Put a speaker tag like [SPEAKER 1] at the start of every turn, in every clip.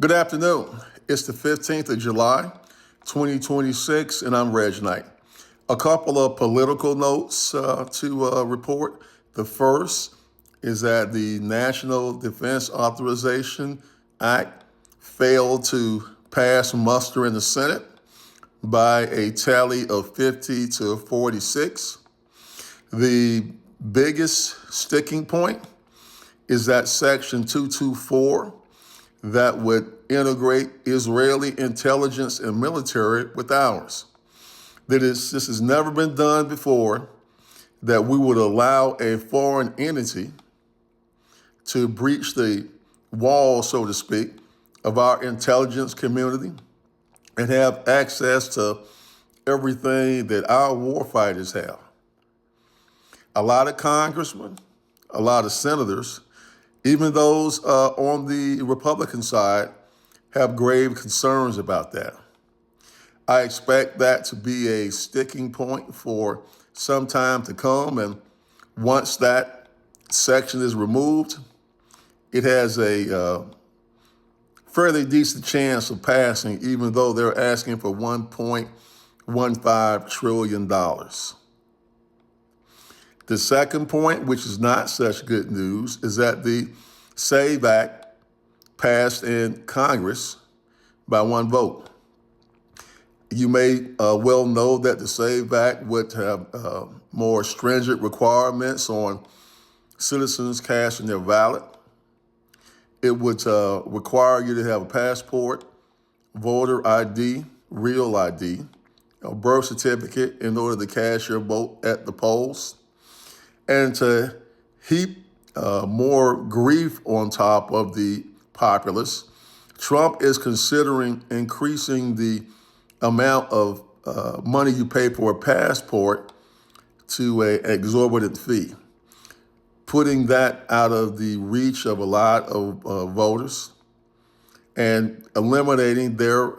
[SPEAKER 1] Good afternoon. It's the 15th of July, 2026, and I'm Reg Knight. A couple of political notes to report. The first is that the National Defense Authorization Act failed to pass muster in the Senate by a tally of 50 to 46. The biggest sticking point is that Section 224 that would integrate Israeli intelligence and military with ours. This has never been done before, that we would allow a foreign entity to breach the wall, so to speak, of our intelligence community and have access to everything that our warfighters have. A lot of congressmen, a lot of senators, even those on the Republican side, have grave concerns about that. I expect that to be a sticking point for some time to come. And once that section is removed, it has a fairly decent chance of passing, even though they're asking for $1.15 trillion. The second point, which is not such good news, is that the SAVE Act passed in Congress by one vote. You may well know that the SAVE Act would have more stringent requirements on citizens casting their ballot. It would require you to have a passport, voter ID, real ID, a birth certificate in order to cast your vote at the polls. And to heap more grief on top of the populace, Trump is considering increasing the amount of money you pay for a passport to an exorbitant fee, putting that out of the reach of a lot of voters and eliminating their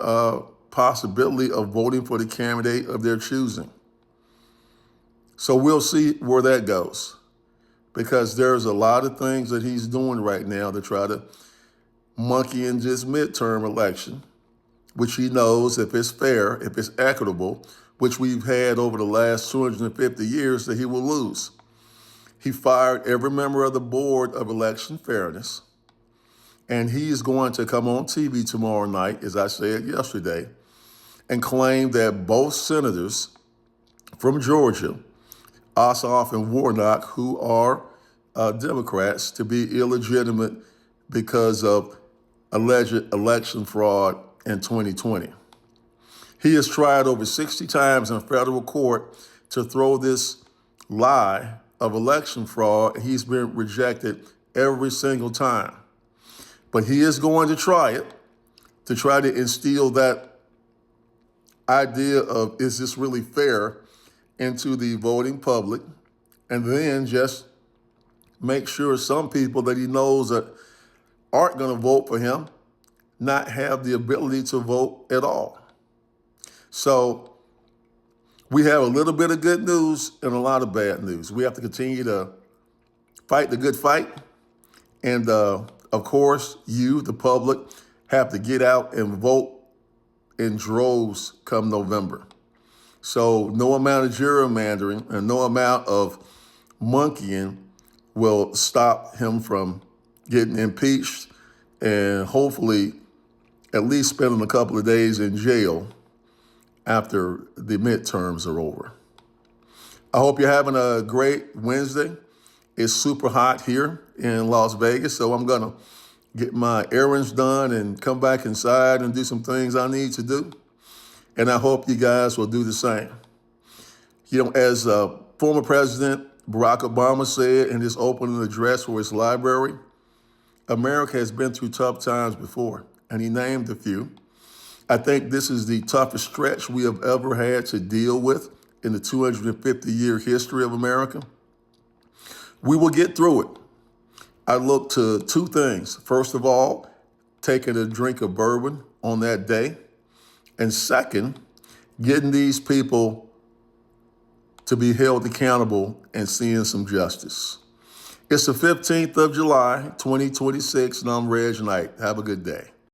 [SPEAKER 1] possibility of voting for the candidate of their choosing. So we'll see where that goes, because there's a lot of things that he's doing right now to try to monkey in this midterm election, which he knows, if it's fair, if it's equitable, which we've had over the last 250 years, that he will lose. He fired every member of the Board of Election Fairness, and he is going to come on TV tomorrow night, as I said yesterday, and claim that both senators from Georgia, Ossoff and Warnock, who are Democrats, to be illegitimate because of alleged election fraud in 2020. He has tried over 60 times in federal court to throw this lie of election fraud, and he's been rejected every single time. But he is going to try it, to try to instill that idea of, is this really fair, into the voting public, and then just make sure some people that he knows that aren't going to vote for him not have the ability to vote at all. So we have a little bit of good news and a lot of bad news. We have to continue to fight the good fight. And of course, you, the public, have to get out and vote in droves come November. So no amount of gerrymandering and no amount of monkeying will stop him from getting impeached and hopefully at least spending a couple of days in jail after the midterms are over. I hope you're having a great Wednesday. It's super hot here in Las Vegas, so I'm gonna get my errands done and come back inside and do some things I need to do. And I hope you guys will do the same. You know, as former President Barack Obama said in his opening address for his library, America has been through tough times before, and he named a few. I think this is the toughest stretch we have ever had to deal with in the 250-year history of America. We will get through it. I look to two things. First of all, taking a drink of bourbon on that day. And second, getting these people to be held accountable and seeing some justice. It's the 15th of July, 2026, and I'm Reg Knight. Have a good day.